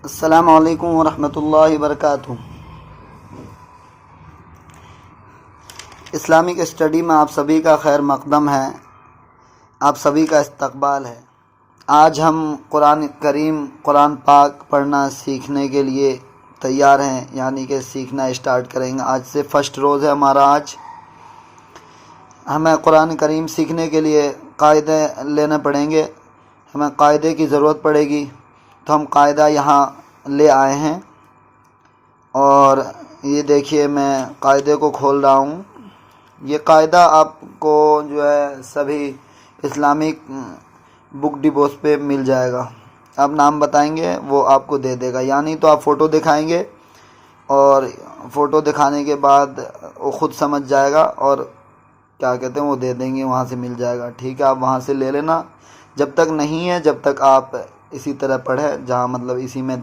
السلام علیکم ورحمۃ اللہ وبرکاتہ۔ اسلامک اسٹڈی میں آپ سبھی کا خیر مقدم ہے، آپ سبھی کا استقبال ہے۔ آج ہم قرآن کریم، قرآن پاک پڑھنا سیکھنے کے لیے تیار ہیں، یعنی کہ سیکھنا اسٹارٹ کریں گے۔ آج سے فرسٹ روز ہے ہمارا۔ آج ہمیں قرآن کریم سیکھنے کے لیے قاعدے لینے پڑیں گے، ہمیں قاعدے کی ضرورت پڑے گی، تو ہم قاعدہ یہاں لے آئے ہیں، اور یہ دیکھیے میں قاعدے کو کھول رہا ہوں۔ یہ قاعدہ آپ کو جو ہے سبھی اسلامک بک ڈپوز پہ مل جائے گا۔ آپ نام بتائیں گے وہ آپ کو دے دے گا، یعنی تو آپ فوٹو دکھائیں گے اور فوٹو دکھانے کے بعد وہ خود سمجھ جائے گا اور کیا کہتے ہیں وہ دے دیں گے، وہاں سے مل جائے گا۔ ٹھیک ہے، آپ وہاں سے لے لینا۔ جب تک نہیں ہے، جب تک آپ اسی طرح پڑھیں، جہاں مطلب اسی میں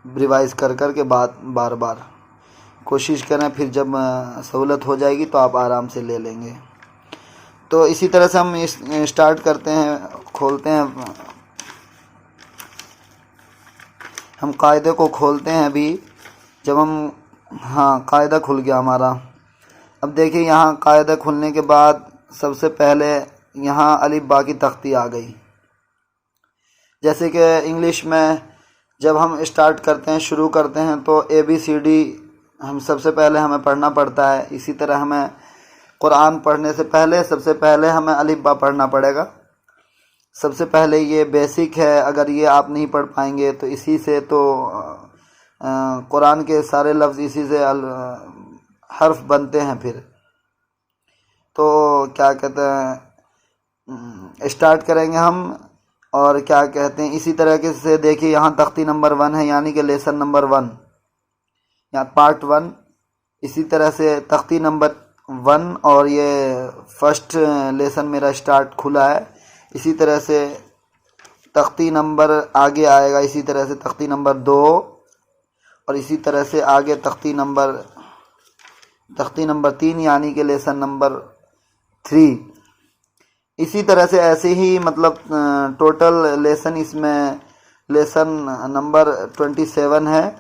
ریوائز کر کے بار بار کوشش کریں، پھر جب سہولت ہو جائے گی تو آپ آرام سے لے لیں گے۔ تو اسی طرح سے ہم اسٹارٹ کرتے ہیں، کھولتے ہیں، ہم قاعدے کو کھولتے ہیں ابھی۔ جب ہم قاعدہ کھل گیا ہمارا۔ اب دیکھیں یہاں قاعدہ کھلنے کے بعد سب سے پہلے یہاں الف با کی تختی آ گئی۔ جیسے کہ انگلش میں جب ہم اسٹارٹ کرتے ہیں، شروع کرتے ہیں، تو ABCD ہم سب سے پہلے ہمیں پڑھنا پڑتا ہے۔ اسی طرح ہمیں قرآن پڑھنے سے پہلے سب سے پہلے ہمیں الف با پڑھنا پڑے گا۔ سب سے پہلے یہ بیسک ہے، اگر یہ آپ نہیں پڑھ پائیں گے تو اسی سے تو قرآن کے سارے لفظ اسی سے حرف بنتے ہیں۔ پھر تو کیا کہتے ہیں اسٹارٹ کریں گے ہم، اور کیا کہتے ہیں اسی طرح سے دیکھیے یہاں تختی نمبر 1 ہے، یعنی کہ لیسن نمبر 1 یا پارٹ 1۔ اسی طرح سے تختی نمبر 1 اور یہ فرسٹ لیسن میرا اسٹارٹ کھلا ہے۔ اسی طرح سے تختی نمبر آگے آئے گا، اسی طرح سے تختی نمبر 2، اور اسی طرح سے آگے تختی نمبر 3، یعنی کہ لیسن نمبر 3۔ اسی طرح سے ایسے ہی مطلب ٹوٹل لیسن اس میں لیسن نمبر 27 ہے،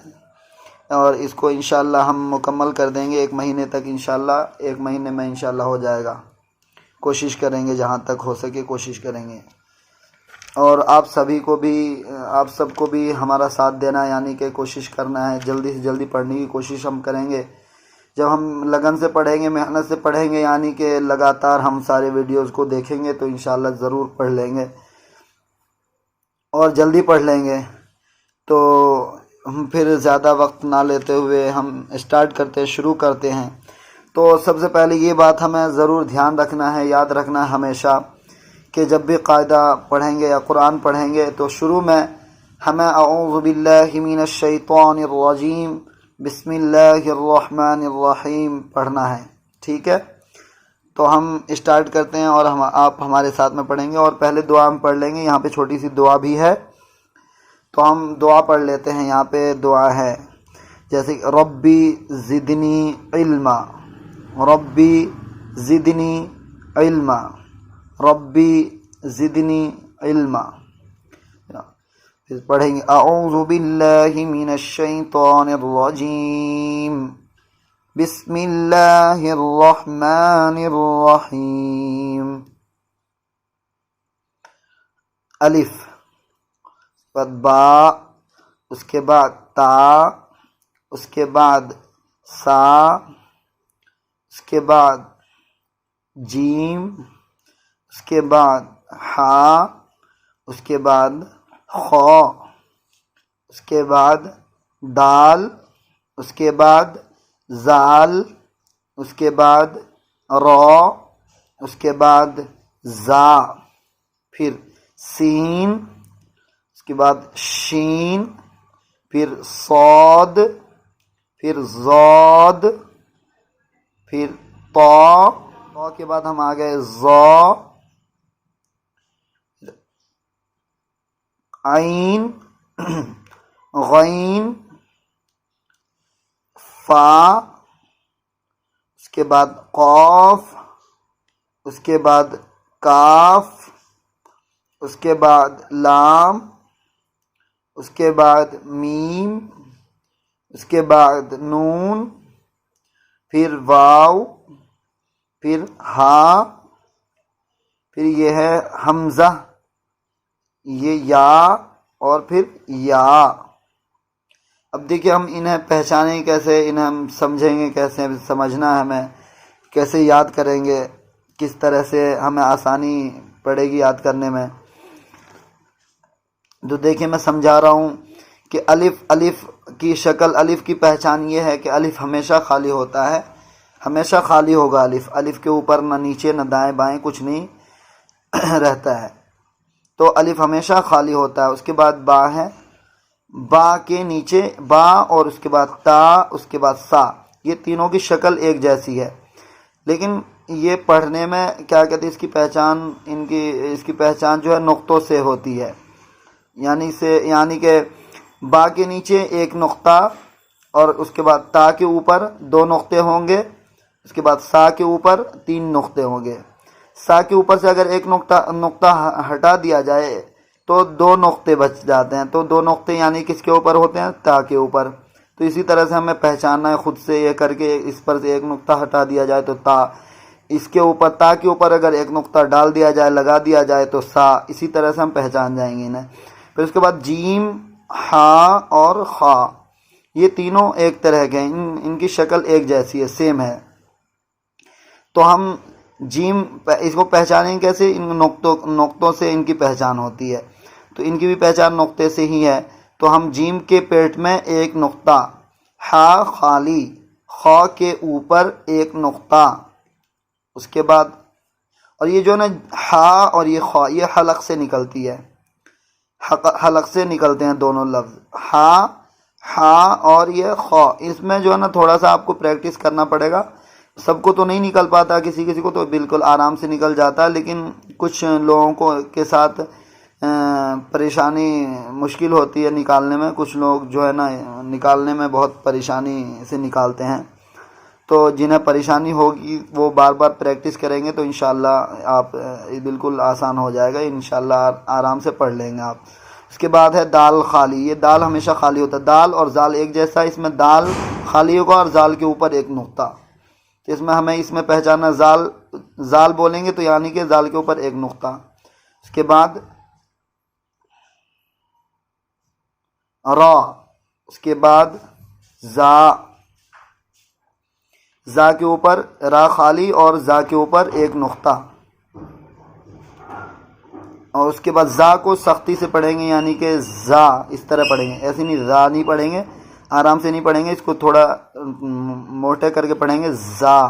اور اس کو انشاءاللہ ہم مکمل کر دیں گے 1 مہینے تک۔ انشاءاللہ 1 مہینے میں انشاءاللہ ہو جائے گا، کوشش کریں گے جہاں تک ہو سکے کوشش کریں گے۔ اور آپ سب کو بھی ہمارا ساتھ دینا ہے، یعنی کہ کوشش کرنا ہے، جلدی سے جلدی پڑھنے کی کوشش ہم کریں گے۔ جب ہم لگن سے پڑھیں گے، محنت سے پڑھیں گے، یعنی کہ لگاتار ہم سارے ویڈیوز کو دیکھیں گے، تو انشاءاللہ ضرور پڑھ لیں گے اور جلدی پڑھ لیں گے۔ تو ہم پھر زیادہ وقت نہ لیتے ہوئے ہم اسٹارٹ کرتے ہیں، شروع کرتے ہیں۔ تو سب سے پہلے یہ بات ہمیں ضرور دھیان رکھنا ہے، یاد رکھنا ہے ہمیشہ، کہ جب بھی قاعدہ پڑھیں گے یا قرآن پڑھیں گے تو شروع میں ہمیں اعوذ باللہ من الشیطان الرجیم بسم اللہ الرحمن الرحیم پڑھنا ہے۔ ٹھیک ہے، تو ہم اسٹارٹ کرتے ہیں اور آپ ہمارے ساتھ میں پڑھیں گے، اور پہلے دعا ہم پڑھ لیں گے۔ یہاں پہ چھوٹی سی دعا بھی ہے، تو ہم دعا پڑھ لیتے ہیں۔ یہاں پہ دعا ہے جیسے ربی زدنی علما، ربی زدنی علما، ربی زدنی علما۔ پھر پڑھیں گے اعوذ باللہ من الشیطان الرجیم بسم اللہ الرحمن الرحیم۔ الف، بعد با، اس کے بعد تا، اس کے بعد سا، اس کے بعد جیم، اس کے بعد ہا، اس کے بعد خا، اس کے بعد دال، اس کے بعد زال، اس کے بعد را، اس کے بعد زا، پھر سین، اس کے بعد شین، پھر صاد، پھر زاد، پھر طا کے بعد ہم آ گئے زا، عین، غین، فا، اس کے بعد قاف، اس کے بعد کاف، اس کے بعد لام، اس کے بعد میم، اس کے بعد نون، پھر واو، پھر ہا، پھر یہ ہے حمزہ، یہ یا، اور پھر یا۔ اب دیکھیے ہم انہیں پہچانیں کیسے، انہیں ہم سمجھیں گے کیسے، سمجھنا ہے ہمیں، کیسے یاد کریں گے، کس طرح سے ہمیں آسانی پڑے گی یاد کرنے میں۔ تو دیکھیے میں سمجھا رہا ہوں کہ الف کی شکل، الف کی پہچان یہ ہے کہ الف ہمیشہ خالی ہوتا ہے، ہمیشہ خالی ہوگا الف کے اوپر نہ نیچے نہ دائیں بائیں کچھ نہیں رہتا ہے، تو الف ہمیشہ خالی ہوتا ہے۔ اس کے بعد با ہے، با کے نیچے با، اور اس کے بعد تا، اس کے بعد سا، یہ تینوں کی شکل ایک جیسی ہے، لیکن یہ پڑھنے میں کیا کہتے ہیں، اس کی پہچان جو ہے نقطوں سے ہوتی ہے، یعنی کہ با کے نیچے ایک نقطہ، اور اس کے بعد تا کے اوپر 2 نقطے ہوں گے، اس کے بعد سا کے اوپر 3 نقطے ہوں گے۔ سا کے اوپر سے اگر ایک نقطہ ہٹا دیا جائے تو 2 نقطے بچ جاتے ہیں، تو 2 نقطے یعنی کس کے اوپر ہوتے ہیں، تا کے اوپر۔ تو اسی طرح سے ہمیں پہچاننا ہے خود سے، یہ کر کے اس پر سے ایک نقطہ ہٹا دیا جائے تو تا، اس کے اوپر تا کے اوپر اگر ایک نقطہ ڈال دیا جائے، لگا دیا جائے تو سا، اسی طرح سے ہم پہچان جائیں گے انہیں۔ پھر اس کے بعد جیم، ہا اور خا، یہ تینوں ایک طرح کے ہیں، ان کی شکل ایک جیسی ہے، سیم ہے۔ تو ہم جیم اس کو پہچانیں کیسے، ان نقطوں سے ان کی پہچان ہوتی ہے، تو ان کی بھی پہچان نقطے سے ہی ہے۔ تو ہم جیم کے پیٹ میں ایک نقطہ، ہا خالی، خا کے اوپر ایک نقطہ، اس کے بعد، اور یہ جو نا ہا اور یہ خا، یہ حلق سے نکلتی ہے، حلق سے نکلتے ہیں دونوں لفظ، ہا اور یہ خا۔ اس میں جو ہے نا تھوڑا سا آپ کو پریکٹس کرنا پڑے گا، سب کو تو نہیں نکل پاتا، کسی کو تو بالکل آرام سے نکل جاتا ہے، لیکن کچھ لوگوں کے ساتھ پریشانی مشکل ہوتی ہے نکالنے میں، کچھ لوگ جو ہے نا نکالنے میں بہت پریشانی سے نکالتے ہیں، تو جنہیں پریشانی ہوگی وہ بار بار پریکٹس کریں گے تو انشاءاللہ آپ بالکل آسان ہو جائے گا، انشاءاللہ آرام سے پڑھ لیں گے آپ۔ اس کے بعد ہے دال خالی، یہ دال ہمیشہ خالی ہوتا ہے، دال اور زال ایک جیسا، اس میں دال خالی ہوگا اور زال کے اوپر ایک نقطہ، تو اس میں پہچاننا، زال بولیں گے تو یعنی کہ زال کے اوپر ایک نقطہ۔ اس کے بعد را، اس کے بعد زا کے اوپر را خالی اور زا کے اوپر ایک نقطہ، اور اس کے بعد زا کو سختی سے پڑھیں گے، یعنی کہ زا اس طرح پڑھیں گے، ایسے نہیں، زا نہیں پڑھیں گے، آرام سے نہیں پڑھیں گے، اس کو تھوڑا موٹے کر کے پڑھیں گے، زا۔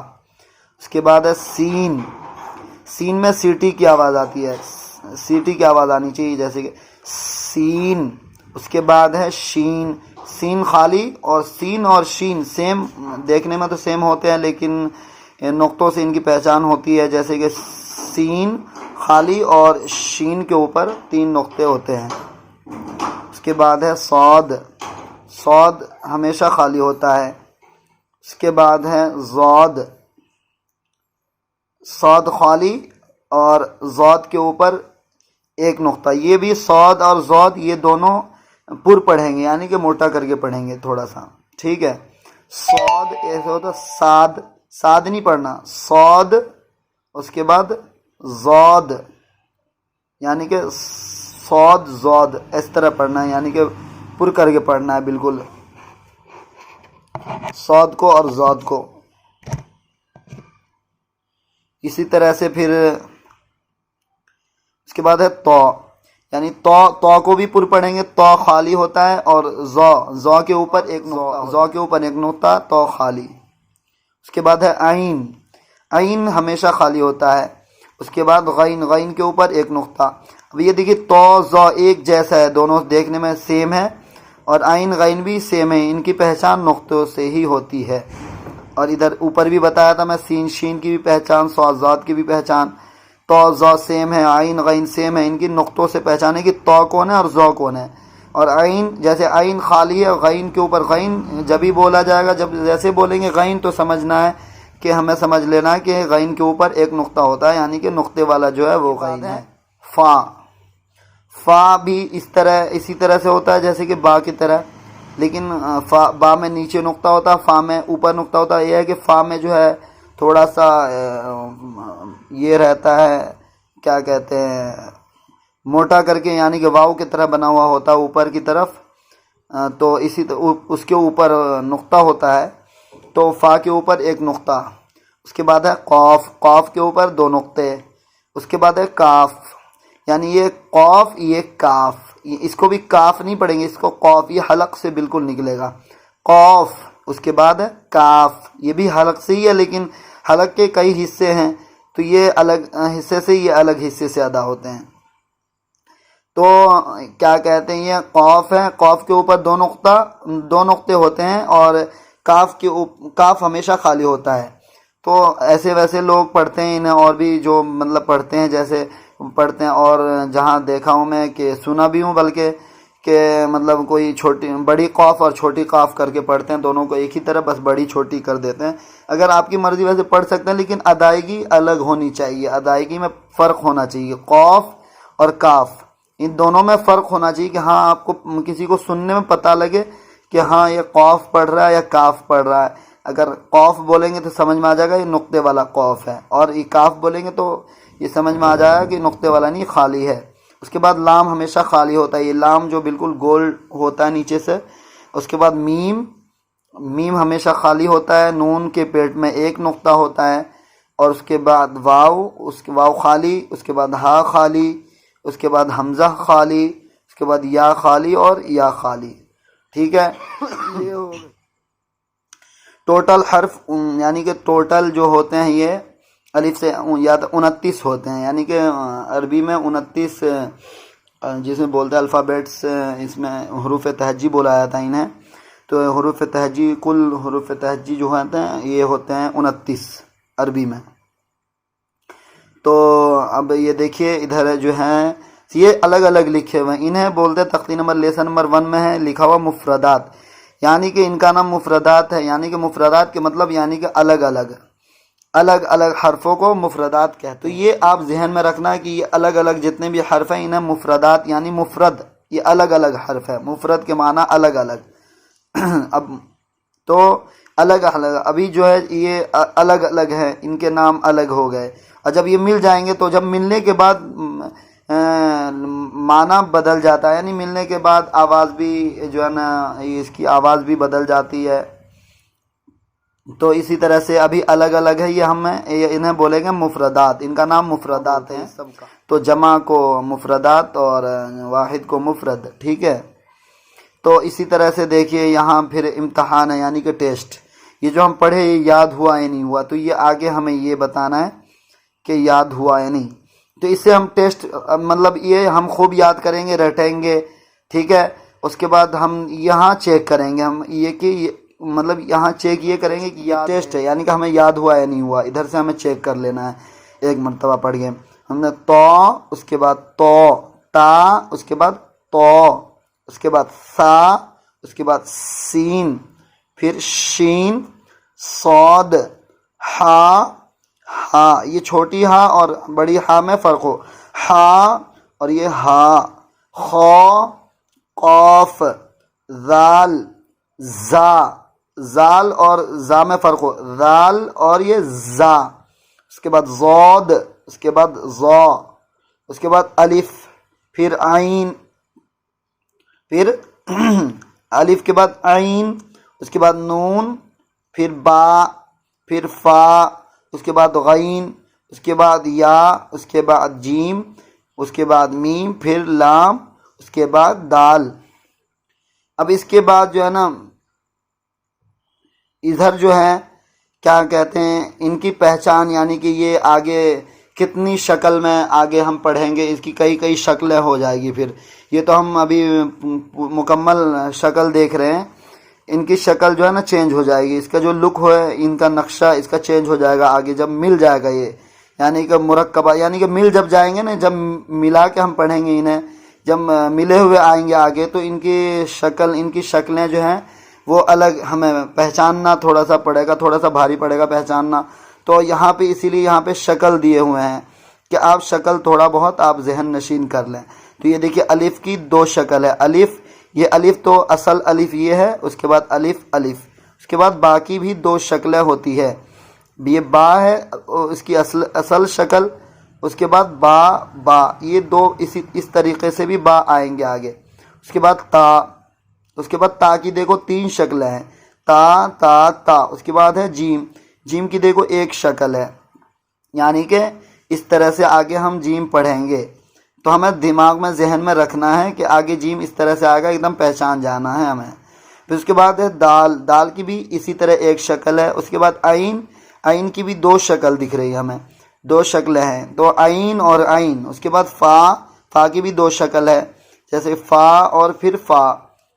اس کے بعد ہے سین، سین میں سیٹی کی آواز آتی ہے، سیٹی کی آواز آنی چاہیے، جیسے کہ سین۔ اس کے بعد ہے شین، سین خالی، اور سین اور شین سیم، دیکھنے میں تو سیم ہوتے ہیں لیکن نقطوں سے ان کی پہچان ہوتی ہے، جیسے کہ سین خالی اور شین کے اوپر 3 نقطے ہوتے ہیں۔ اس کے بعد ہے صاد، صاد ہمیشہ خالی ہوتا ہے۔ اس کے بعد ہے ضاد، صاد خالی اور ضاد کے اوپر ایک نقطہ، یہ بھی صاد اور ضاد یہ دونوں پر پڑھیں گے، یعنی کہ موٹا کر کے پڑھیں گے تھوڑا سا، ٹھیک ہے۔ صاد ایسے ہوتا، ساد نہیں پڑھنا، صاد، اس کے بعد ضاد، یعنی کہ صاد ضاد اس طرح پڑھنا ہے، یعنی کہ پر کر کے پڑھنا ہے بالکل، صاد کو اور ضاد کو۔ اسی طرح سے پھر اس کے بعد ہے تو، یعنی تو کو بھی پر پڑھیں گے، تو خالی ہوتا ہے، اور زو کے اوپر ایک نقطہ، تو خالی۔ اس کے بعد ہے عین، عین ہمیشہ خالی ہوتا ہے۔ اس کے بعد غین، غین کے اوپر ایک نقطہ۔ اب یہ دیکھیے تو زو ایک جیسا ہے، دونوں دیکھنے میں سیم ہے، اور عین غین بھی سیم ہے، ان کی پہچان نقطوں سے ہی ہوتی ہے۔ اور ادھر اوپر بھی بتایا تھا میں، سین شین کی بھی پہچان، صاد ضاد کی بھی پہچان، تو زو سیم ہے، عین غین سیم ہے، ان کی نقطوں سے پہچانے کہ تو کون ہے اور زو کون ہے۔ اور عین، جیسے عین خالی ہے، غین کے اوپر، غین جب ہی بولا جائے گا، جب جیسے بولیں گے غین تو سمجھنا ہے کہ ہمیں سمجھ لینا ہے کہ غین کے اوپر ایک نقطہ ہوتا ہے، یعنی کہ نقطے والا جو ہے وہ غین ہے۔ فا، فا بھی اسی طرح سے ہوتا ہے جیسے کہ با کی طرح، لیکن با میں نیچے نقطہ ہوتا ہے، فا میں اوپر نقطہ ہوتا ہے۔ یہ ہے کہ فا میں جو ہے تھوڑا سا یہ رہتا ہے، کیا کہتے ہیں، موٹا کر کے، یعنی کہ واو کی طرح بنا ہوا ہوتا ہے اوپر کی طرف، تو اس کے اوپر نقطہ ہوتا ہے، تو فا کے اوپر ایک نقطہ، اس کے بعد ہے قاف، قاف کے اوپر دو نقطے، اس کے بعد ہے کاف، یعنی یہ قاف یہ کاف، اس کو بھی کاف نہیں پڑھیں گے، اس کو قاف، یہ حلق سے بالکل نکلے گا، قاف، اس کے بعد ہے کاف، یہ بھی حلق سے ہی ہے لیکن حلق کے کئی حصے ہیں، تو یہ الگ حصے سے، یہ الگ حصے سے ادا ہوتے ہیں۔ تو کیا کہتے ہیں، یہ قاف ہے، قاف کے اوپر دو نقطے ہوتے ہیں، اور کاف ہمیشہ خالی ہوتا ہے۔ تو ایسے ویسے لوگ پڑھتے ہیں انہیں، اور بھی جو مطلب پڑھتے ہیں جیسے پڑھتے ہیں، اور جہاں دیکھا ہوں میں کہ سنا بھی ہوں بلکہ، کہ مطلب کوئی بڑی قاف اور چھوٹی قاف کر کے پڑھتے ہیں، دونوں کو ایک ہی طرح، بس بڑی چھوٹی کر دیتے ہیں۔ اگر آپ کی مرضی ویسے پڑھ سکتے ہیں، لیکن ادائیگی الگ ہونی چاہیے، ادائیگی میں فرق ہونا چاہیے، قاف اور کاف ان دونوں میں فرق ہونا چاہیے، کہ ہاں آپ کو کسی کو سننے میں پتہ لگے کہ ہاں یہ قاف پڑھ رہا ہے یا کاف پڑھ رہا ہے۔ اگر قاف بولیں گے تو سمجھ میں آ جائے گا یہ نقطے والا قاف ہے، اور یہ کاف بولیں گے تو یہ سمجھ میں آ جائے گا کہ نقطے والا نہیں، خالی ہے۔ اس کے بعد لام ہمیشہ خالی ہوتا ہے، یہ لام جو بالکل گول ہوتا ہے نیچے سے۔ اس کے بعد میم ہمیشہ خالی ہوتا ہے، نون کے پیٹ میں ایک نقطہ ہوتا ہے، اور اس کے بعد واو خالی، اس کے بعد ہا خالی، اس کے بعد حمزہ خالی، اس کے بعد یا خالی اور یا خالی، ٹھیک ہے۔ ٹوٹل حرف یعنی کہ ٹوٹل جو ہوتے ہیں یہ الف سے یا 29 ہوتے ہیں، یعنی کہ عربی میں 29 جس میں بولتے ہیں الفابیٹس، اس میں حروف تہجی بولا جاتا ہے انہیں، تو حروف تہجی، کل حروف تہجی جو ہوتے ہیں یہ ہوتے ہیں 29 عربی میں۔ تو اب یہ دیکھیے ادھر جو ہیں یہ الگ الگ لکھے ہوئے ہیں، انہیں بولتے ہیں تختی نمبر لیسن نمبر 1 میں ہے لکھا ہوا مفردات، یعنی کہ ان کا نام مفردات ہے، یعنی کہ مفردات کے مطلب یعنی کہ الگ الگ حرفوں کو مفردات کہتے ہیں۔ تو یہ آپ ذہن میں رکھنا ہے کہ یہ الگ الگ جتنے بھی حرف ہیں انہیں مفردات، یعنی مفرد، یہ الگ الگ حرف ہے، مفرد کے معنی الگ الگ۔ اب تو الگ ابھی جو ہے یہ الگ الگ ہے، ان کے نام الگ ہو گئے، اور جب یہ مل جائیں گے تو جب ملنے کے بعد معنی بدل جاتا ہے، یعنی ملنے کے بعد آواز بھی جو ہے نا اس کی آواز بھی بدل جاتی ہے۔ تو اسی طرح سے ابھی الگ الگ ہے، یہ انہیں بولیں گے مفردات، ان کا نام مفردات ہے سب کا، تو جمع کو مفردات اور واحد کو مفرد، ٹھیک ہے۔ تو اسی طرح سے دیکھیے یہاں پھر امتحان ہے، یعنی کہ ٹیسٹ، یہ جو ہم پڑھے یہ یاد ہوا یا نہیں ہوا، تو یہ آگے ہمیں یہ بتانا ہے کہ یاد ہوا یا نہیں۔ تو اس سے ہم ٹیسٹ مطلب یہ ہم خوب یاد کریں گے، رٹیں گے، ٹھیک ہے۔ اس کے بعد ہم یہاں چیک کریں گے، ہم یہ کہ مطلب یہاں چیک یہ کریں گے کہ ٹیسٹ ہے، یعنی کہ ہمیں یاد ہوا یا نہیں ہوا، ادھر سے ہمیں چیک کر لینا ہے۔ ایک مرتبہ پڑھ گئے ہم نے تو، اس کے بعد تو، تا، اس کے بعد تو، اس کے بعد سا، اس کے بعد سین، پھر شین، صاد، ہا، یہ چھوٹی ہا اور بڑی ہا میں فرق ہو، ہا اور یہ ہا، خو، قاف، ذال، زا، زال اور زا میں فرق ہو، ذال اور یہ زا، اس کے بعد زود، اس کے بعد زا، اس کے بعد الف، پھر عین، پھر الف کے بعد عین، اس کے بعد نون، پھر با، پھر فا، اس کے بعد غین، اس کے بعد یا، اس کے بعد جیم، اس کے بعد میم، پھر لام، اس کے بعد دال۔ اب اس کے بعد جو ہے نا ادھر جو ہے کیا کہتے ہیں ان کی پہچان، یعنی کہ یہ آگے کتنی شکل میں آگے ہم پڑھیں گے، اس کی کئی شکلیں ہو جائے گی، پھر یہ تو ہم ابھی مکمل شکل دیکھ رہے ہیں، ان کی شکل جو ہے نا چینج ہو جائے گی، اس کا جو لک ہے، ان کا نقشہ اس کا چینج ہو جائے گا آگے جب مل جائے گا یہ، یعنی کہ مرکبہ، یعنی کہ مل جب جائیں گے نا، جب ملا کے ہم پڑھیں گے انہیں، جب ملے ہوئے آئیں گے آگے، تو ان کی شکلیں جو ہیں وہ الگ ہمیں پہچاننا تھوڑا سا پڑے گا، تھوڑا سا بھاری پڑے گا پہچاننا۔ تو یہاں پہ اسی لیے یہاں پہ شکل دیے ہوئے ہیں کہ آپ شکل تھوڑا بہت آپ ذہن نشین کر لیں۔ تو یہ دیکھیے الف کی دو شکل ہے، الف، یہ الف تو اصل الف یہ ہے، اس کے بعد الف الف، اس کے بعد با کی بھی دو شکلیں ہوتی ہے، یہ با ہے اس کی اصل شکل، اس کے بعد با با، یہ دو اس طریقے سے بھی با آئیں گے آگے۔ اس کے بعد تا، اس کے بعد تا کی دیکھو تین شکلیں ہیں، تا تا تا، اس کے بعد ہے جیم، جیم کی دیکھو ایک شکل ہے، یعنی کہ اس طرح سے آگے ہم جیم پڑھیں گے، تو ہمیں دماغ میں ذہن میں رکھنا ہے کہ آگے جیم اس طرح سے آئے گا، ایک دم پہچان جانا ہے ہمیں۔ پھر اس کے بعد ہے دال، دال کی بھی اسی طرح ایک شکل ہے۔ اس کے بعد عین، عین کی بھی دو شکل دکھ رہی ہے ہمیں، دو شکلیں ہیں، تو عین اور عین۔ اس کے بعد فا، فا کی بھی دو شکل ہے، جیسے فا اور پھر فا۔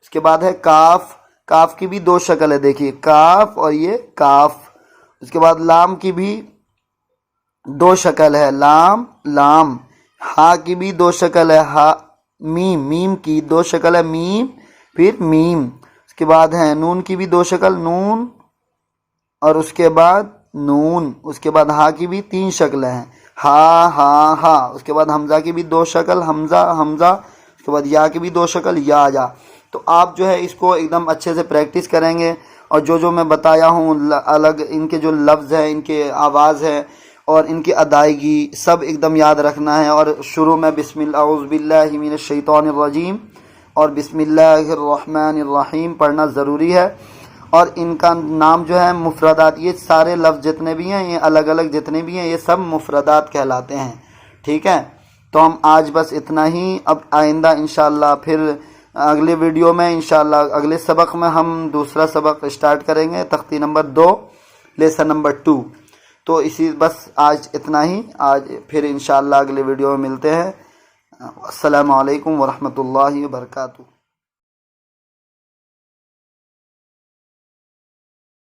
اس کے بعد ہے کاف، کاف کی بھی دو شکل ہے، دیکھیے کاف اور یہ کاف۔ اس کے بعد لام کی بھی دو شکل ہے، لام لام۔ ہا کی بھی دو شکل ہے، ہا میم، میم کی دو شکل ہے، میم پھر میم۔ اس کے بعد ہے نون کی بھی دو شکل، نون اور اس کے بعد نون۔ اس کے بعد ہا کی بھی تین شکلیں ہیں، ہا ہا ہا۔ اس کے بعد حمزہ کی بھی دو شکل، حمزہ حمزہ۔ اس کے بعد یا کی بھی دو شکل، یا یا۔ تو آپ جو ہے اس کو ایک دم اچھے سے پریکٹس کریں گے، اور جو میں بتایا ہوں الگ ان کے جو لفظ ہیں، ان کے آواز ہے اور ان کی ادائیگی سب ایک دم یاد رکھنا ہے، اور شروع میں بسم اللہ اعوذ باللہ من الشیطان الرجیم اور بسم اللہ الرحمن الرحیم پڑھنا ضروری ہے۔ اور ان کا نام جو ہے مفردات، یہ سارے لفظ جتنے بھی ہیں، یہ الگ الگ جتنے بھی ہیں، یہ سب مفردات کہلاتے ہیں، ٹھیک ہے۔ تو ہم آج بس اتنا ہی، اب آئندہ انشاءاللہ پھر اگلے ویڈیو میں انشاءاللہ اگلے سبق میں ہم دوسرا سبق اسٹارٹ کریں گے، تختی نمبر 2 لیسن نمبر 2۔ تو اسی بس آج اتنا ہی، آج پھر انشاءاللہ اگلے ویڈیو میں ملتے ہیں۔ السلام علیکم ورحمۃ اللہ وبرکاتہ۔